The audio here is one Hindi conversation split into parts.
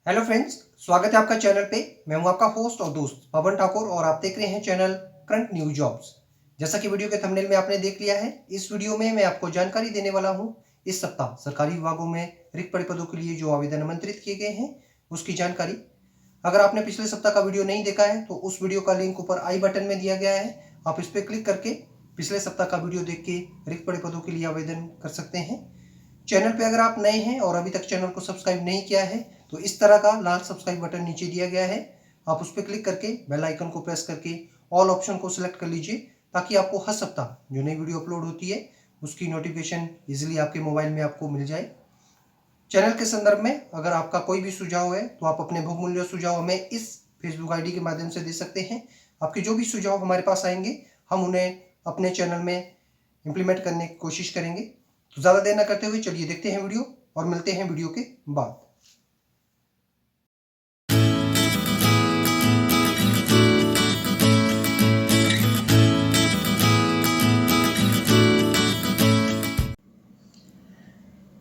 हेलो फ्रेंड्स, स्वागत है आपका चैनल पे। मैं हूं आपका होस्ट और दोस्त पवन ठाकुर और आप देख रहे हैं चैनल करंट न्यू जॉब्स। जैसा कि वीडियो के थंबनेल में आपने देख लिया है, इस वीडियो में मैं आपको जानकारी देने वाला हूं इस सप्ताह सरकारी विभागों में रिक्त पड़े पदों के लिए जो आवेदन आमंत्रित किए गए हैं उसकी जानकारी। अगर आपने पिछले सप्ताह का वीडियो नहीं देखा है तो उस वीडियो का लिंक ऊपर आई बटन में दिया गया है, आप इस पर क्लिक करके पिछले सप्ताह का वीडियो देख के रिक्त पड़े पदों के लिए आवेदन कर सकते हैं। चैनल पे अगर आप नए हैं और अभी तक चैनल को सब्सक्राइब नहीं किया है तो इस तरह का लाल सब्सक्राइब बटन नीचे दिया गया है, आप उस पर क्लिक करके बेल आइकन को प्रेस करके ऑल ऑप्शन को सिलेक्ट कर लीजिए ताकि आपको हर सप्ताह जो नई वीडियो अपलोड होती है उसकी नोटिफिकेशन इजीली आपके मोबाइल में आपको मिल जाए। चैनल के संदर्भ में अगर आपका कोई भी सुझाव है तो आप अपने बहुमूल्य सुझाव हमें इस फेसबुक आईडी के माध्यम से दे सकते हैं। आपके जो भी सुझाव हमारे पास आएंगे हम उन्हें अपने चैनल में इम्प्लीमेंट करने की कोशिश करेंगे। तो ज़्यादा देर न करते हुए चलिए देखते हैं वीडियो और मिलते हैं वीडियो के बाद।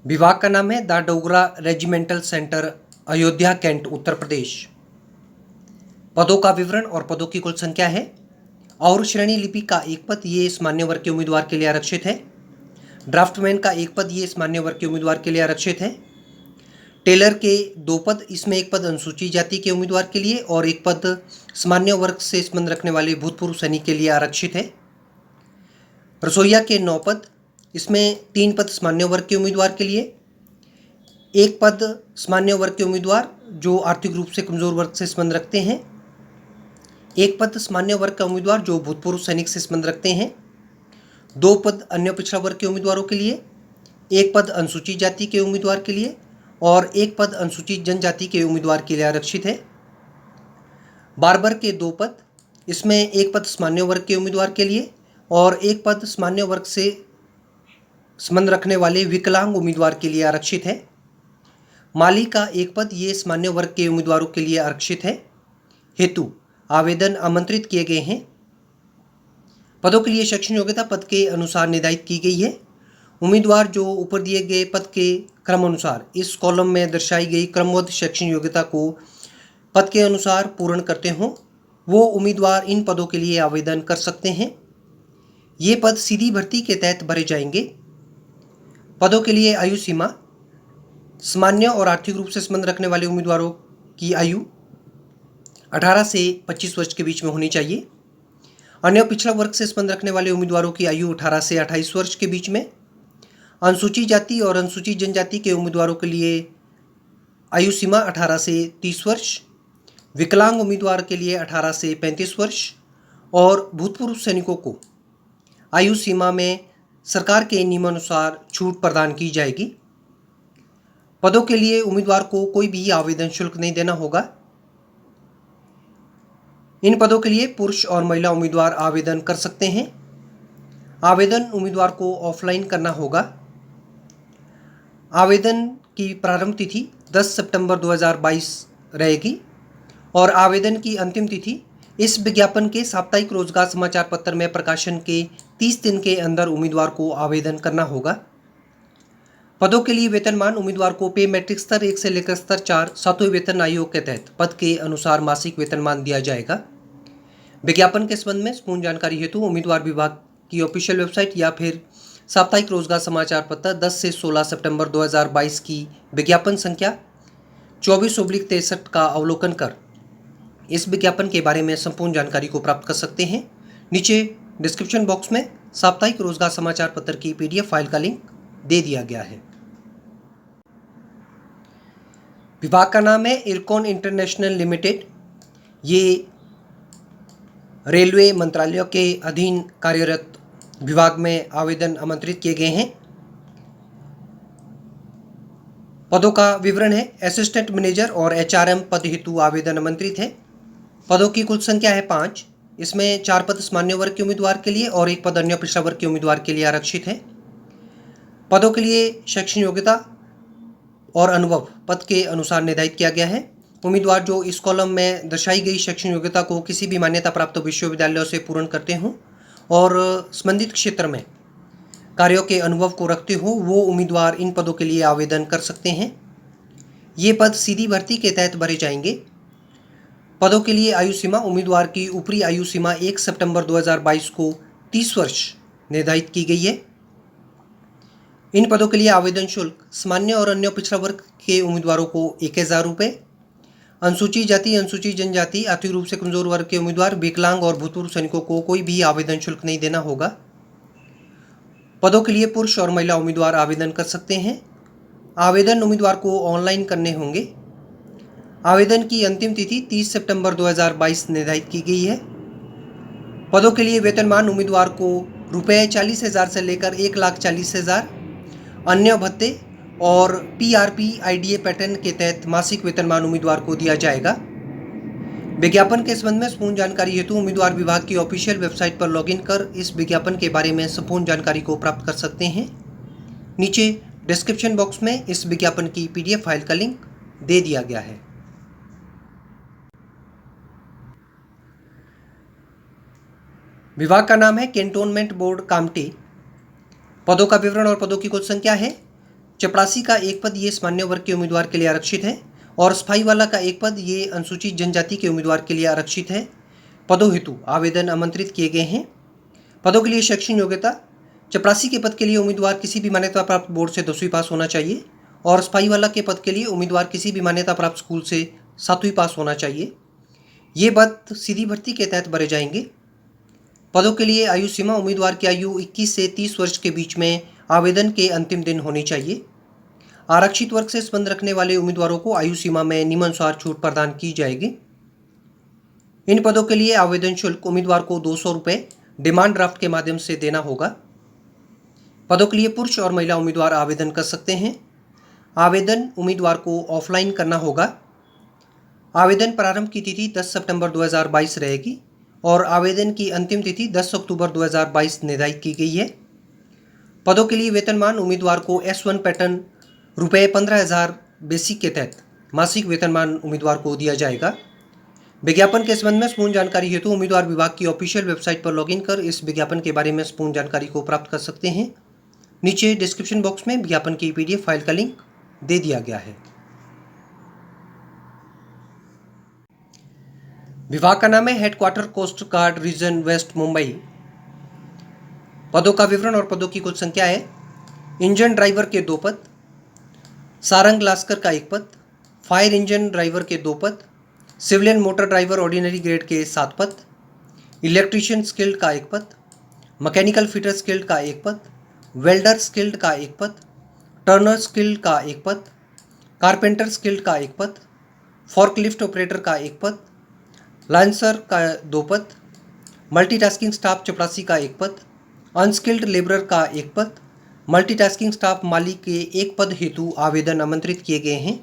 विभाग का नाम है the Dogra regimental centre, Ayodhya cantt, Uttar Pradesh. पदों का विवरण और पदों की कुल संख्या है। और श्रेणी लिपि का एक पद, ये सामान्य वर्ग के उम्मीदवार के लिए आरक्षित है। ड्राफ्टमैन का एक पद, ये सामान्य वर्ग के उम्मीदवार के लिए आरक्षित है। टेलर के 2 पद, इसमें एक पद अनुसूचित जाति के उम्मीदवार के लिए और एक पद सामान्य वर्ग से संबंध रखने वाले भूतपूर्व सैनिक के लिए आरक्षित है। रसोइया के 9 पद, इसमें 3 पद सामान्य वर्ग के उम्मीदवार के लिए, एक पद सामान्य वर्ग के उम्मीदवार जो आर्थिक रूप से कमजोर वर्ग से संबंध रखते हैं, एक पद सामान्य वर्ग का उम्मीदवार जो भूतपूर्व सैनिक से संबंध रखते हैं, 2 पद अन्य पिछड़ा वर्ग के उम्मीदवारों के लिए, एक पद अनुसूचित जाति के उम्मीदवार के लिए और एक पद अनुसूचित जनजाति के उम्मीदवार के लिए आरक्षित है। बार्बर के 2 पद, इसमें एक पद सामान्य वर्ग के उम्मीदवार के लिए और एक पद सामान्य वर्ग से संबंध रखने वाले विकलांग उम्मीदवार के लिए आरक्षित है। माली का एक पद, ये सामान्य वर्ग के उम्मीदवारों के लिए आरक्षित है। हेतु आवेदन आमंत्रित किए गए हैं। पदों के लिए शैक्षणिक योग्यता पद के अनुसार निर्धारित की गई है। उम्मीदवार जो ऊपर दिए गए पद के क्रम अनुसार इस कॉलम में दर्शाई गई क्रमबद्ध शैक्षणिक योग्यता को पद के अनुसार पूर्ण करते हों वो उम्मीदवार इन पदों के लिए आवेदन कर सकते हैं। ये पद सीधी भर्ती के तहत भरे जाएंगे। पदों के लिए आयु सीमा, सामान्य और आर्थिक रूप से संबंध रखने वाले उम्मीदवारों की आयु 18 से 25 वर्ष के बीच में होनी चाहिए। अन्य पिछड़ा वर्ग से संबंध रखने वाले उम्मीदवारों की आयु 18 से 28 वर्ष के बीच में। अनुसूचित जाति और अनुसूचित जनजाति के उम्मीदवारों के लिए आयु सीमा 18 से 30 वर्ष, विकलांग उम्मीदवार के लिए 18 से 35 वर्ष और भूतपूर्व सैनिकों को आयु सीमा में सरकार के नियमानुसार छूट प्रदान की जाएगी। पदों के लिए उम्मीदवार को कोई भी आवेदन शुल्क नहीं देना होगा। इन पदों के लिए पुरुष और महिला उम्मीदवार आवेदन कर सकते हैं। आवेदन उम्मीदवार को ऑफलाइन करना होगा। आवेदन की प्रारंभ तिथि 10 सितंबर 2022 रहेगी और आवेदन की अंतिम तिथि इस विज्ञापन के साप्ताहिक रोजगार समाचार पत्र में प्रकाशन के 30 दिन के अंदर उम्मीदवार को आवेदन करना होगा। पदों के लिए वेतनमान उम्मीदवार को पे मैट्रिक स्तर 1 से लेकर स्तर 4 सातवें वेतन आयोग के तहत पद के अनुसार मासिक वेतनमान दिया जाएगा। विज्ञापन के संबंध में पूर्ण जानकारी हेतु उम्मीदवार विभाग की ऑफिशियल वेबसाइट या फिर साप्ताहिक रोजगार समाचार पत्र 10 से 16 सितंबर 2022 की विज्ञापन संख्या 24/63 का अवलोकन कर इस विज्ञापन के बारे में संपूर्ण जानकारी को प्राप्त कर सकते हैं। नीचे डिस्क्रिप्शन बॉक्स में साप्ताहिक रोजगार समाचार पत्र की PDF फाइल का लिंक दे दिया गया है। विभाग का नाम है इरकॉन इंटरनेशनल लिमिटेड। ये रेलवे मंत्रालय के अधीन कार्यरत विभाग में आवेदन आमंत्रित किए गए हैं। पदों का विवरण है। असिस्टेंट मैनेजर और HRM पद हेतु आवेदन आमंत्रित है। पदों की कुल संख्या है 5। इसमें 4 पद सामान्य वर्ग के उम्मीदवार के लिए और 1 पद अन्य पिछड़ा वर्ग के उम्मीदवार के लिए आरक्षित है। पदों के लिए शैक्षणिक योग्यता और अनुभव पद के अनुसार निर्धारित किया गया है। उम्मीदवार जो इस कॉलम में दर्शाई गई शैक्षणिक योग्यता को किसी भी मान्यता प्राप्त विश्वविद्यालयों से पूर्ण करते हों और संबंधित क्षेत्र में कार्यों के अनुभव को रखते हो वो उम्मीदवार इन पदों के लिए आवेदन कर सकते हैं। ये पद सीधी भर्ती के तहत भरे जाएंगे। पदों के लिए आयु सीमा उम्मीदवार की ऊपरी आयु सीमा 1 सितंबर 2022 को 30 वर्ष निर्धारित की गई है। इन पदों के लिए आवेदन शुल्क सामान्य और अन्य पिछड़ा वर्ग के उम्मीदवारों को 1000 रुपये, अनुसूचित जाति, अनुसूचित जनजाति, आर्थिक रूप से कमजोर वर्ग के उम्मीदवार, विकलांग और भूतपूर्व सैनिकों को कोई भी आवेदन शुल्क नहीं देना होगा। पदों के लिए पुरुष और महिला उम्मीदवार आवेदन कर सकते हैं। आवेदन उम्मीदवार को ऑनलाइन करने होंगे। आवेदन की अंतिम तिथि 30 सितंबर 2022 निर्धारित की गई है। पदों के लिए वेतनमान उम्मीदवार को रुपये 40,000 से लेकर 1,40,000, अन्य भत्ते और PRP IDA पैटर्न के तहत मासिक वेतनमान उम्मीदवार को दिया जाएगा। विज्ञापन के संबंध में संपूर्ण जानकारी हेतु उम्मीदवार विभाग की ऑफिशियल वेबसाइट पर लॉगिन कर इस विज्ञापन के बारे में संपूर्ण जानकारी को प्राप्त कर सकते हैं। नीचे डिस्क्रिप्शन बॉक्स में इस विज्ञापन की PDF फाइल का लिंक दे दिया गया है। विभाग का नाम है कैंटोनमेंट बोर्ड कामठी। पदों का विवरण और पदों की कुल संख्या है। चपरासी का एक पद ये सामान्य वर्ग के उम्मीदवार के लिए आरक्षित है और सफाई वाला का एक पद ये अनुसूचित जनजाति के उम्मीदवार के लिए आरक्षित है। पदों हेतु आवेदन आमंत्रित किए गए हैं। पदों के लिए शैक्षणिक योग्यता, चपरासी के पद के लिए उम्मीदवार किसी भी मान्यता प्राप्त बोर्ड से 10वीं पास होना चाहिए और सफाई वाला के पद के लिए उम्मीदवार किसी भी मान्यता प्राप्त स्कूल से 7वीं पास होना चाहिए। ये पद सीधी भर्ती के तहत भरे जाएंगे। पदों के लिए आयु सीमा उम्मीदवार की आयु 21 से 30 वर्ष के बीच में आवेदन के अंतिम दिन होनी चाहिए। आरक्षित वर्ग से संबंध रखने वाले उम्मीदवारों को आयु सीमा में नियमानुसार छूट प्रदान की जाएगी। इन पदों के लिए आवेदन शुल्क उम्मीदवार को 200 रुपये डिमांड ड्राफ्ट के माध्यम से देना होगा। पदों के लिए पुरुष और महिला उम्मीदवार आवेदन कर सकते हैं। आवेदन उम्मीदवार को ऑफलाइन करना होगा। आवेदन प्रारंभ की तिथि 10 सितंबर 2022 रहेगी और आवेदन की अंतिम तिथि 10 अक्टूबर 2022 निर्धारित की गई है। पदों के लिए वेतनमान उम्मीदवार को S1 पैटर्न रुपये 15,000 बेसिक के तहत मासिक वेतनमान उम्मीदवार को दिया जाएगा। विज्ञापन के संबंध में संपूर्ण जानकारी हेतु उम्मीदवार विभाग की ऑफिशियल वेबसाइट पर लॉगिन कर इस विज्ञापन के बारे में संपूर्ण जानकारी को प्राप्त कर सकते हैं। नीचे डिस्क्रिप्शन बॉक्स में विज्ञापन की PDF फाइल का लिंक दे दिया गया है। विभाग का नाम है headquarter coast guard region west Mumbai. पदों का विवरण और पदों की कुल संख्या है। इंजन ड्राइवर के 2 पद, सारंग लास्कर का 1 पद, फायर इंजन ड्राइवर के 2 पद, civilian motor driver ordinary grade के 7 पद, इलेक्ट्रीशियन स्किल्ड का 1 पद, मैकेनिकल फिटर स्किल्ड का 1 पद, वेल्डर स्किल्ड का 1 पद, टर्नर स्किल्ड का 1 पद, कारपेंटर स्किल्ड का 1 पद, फॉर्कलिफ्ट ऑपरेटर का 1 पद, लांसर का 2 पद, मल्टीटास्किंग स्टाफ चपरासी का 1 पद, अनस्किल्ड लेबरर का 1 पद, मल्टीटास्किंग स्टाफ माली के 1 पद हेतु आवेदन आमंत्रित किए गए हैं।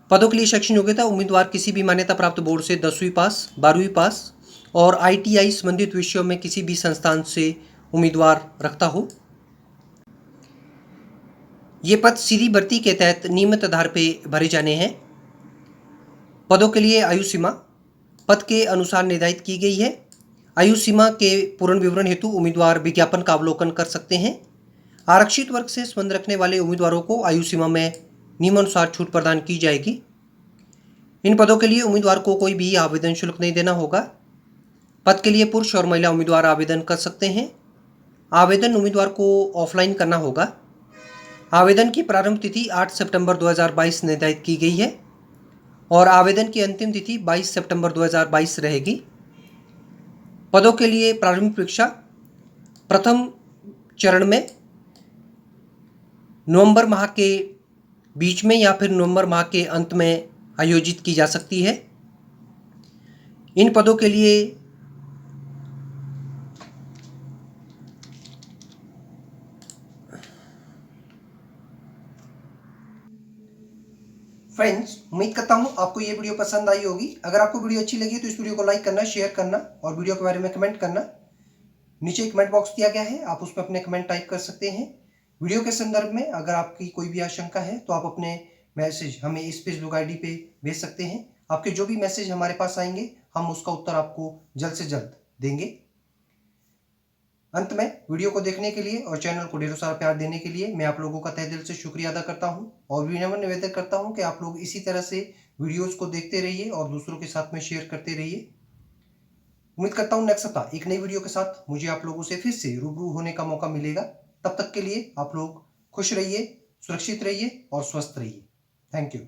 पदों के लिए शैक्षणिक योग्यता उम्मीदवार किसी भी मान्यता प्राप्त बोर्ड से 10वीं पास, 12वीं पास और ITI संबंधित विषयों में किसी भी संस्थान से उम्मीदवार रखता हो। ये पद सीधी भर्ती के तहत नियमित आधार पर भरे जाने हैं। पदों के लिए आयु सीमा पद के अनुसार निर्धारित की गई है। आयु सीमा के पूर्ण विवरण हेतु उम्मीदवार विज्ञापन का अवलोकन कर सकते हैं। आरक्षित वर्ग से संबंध रखने वाले उम्मीदवारों को आयु सीमा में नियमानुसार छूट प्रदान की जाएगी। इन पदों के लिए उम्मीदवार को कोई भी आवेदन शुल्क नहीं देना होगा। पद के लिए पुरुष और महिला उम्मीदवार आवेदन कर सकते हैं। आवेदन उम्मीदवार को ऑफलाइन करना होगा। आवेदन की प्रारंभ तिथि 8 सितंबर 2022 निर्धारित की गई है और आवेदन की अंतिम तिथि 22 सितंबर 2022 रहेगी। पदों के लिए प्रारंभिक परीक्षा प्रथम चरण में नवंबर माह के बीच में या फिर नवंबर माह के अंत में आयोजित की जा सकती है। इन पदों के लिए फ्रेंड्स, उम्मीद करता हूं आपको ये वीडियो पसंद आई होगी। अगर आपको वीडियो अच्छी लगी तो इस वीडियो को लाइक करना, शेयर करना और वीडियो के बारे में कमेंट करना। नीचे कमेंट बॉक्स दिया गया है, आप उसमें अपने कमेंट टाइप कर सकते हैं। वीडियो के संदर्भ में अगर आपकी कोई भी आशंका है तो आप अपने मैसेज हमें इस फेसबुक ID पे भेज सकते हैं। आपके जो भी मैसेज हमारे पास आएंगे हम उसका उत्तर आपको जल्द से जल्द देंगे। अंत में वीडियो को देखने के लिए और चैनल को ढेरों सारा प्यार देने के लिए मैं आप लोगों का तहे दिल से शुक्रिया अदा करता हूं और विनम्र निवेदन करता हूं कि आप लोग इसी तरह से वीडियोस को देखते रहिए और दूसरों के साथ में शेयर करते रहिए। उम्मीद करता हूं नेक्स्ट सप्ताह एक नई वीडियो के साथ मुझे आप लोगों से फिर से रूबरू होने का मौका मिलेगा। तब तक के लिए आप लोग खुश रहिए, सुरक्षित रहिए और स्वस्थ रहिए। Thank you.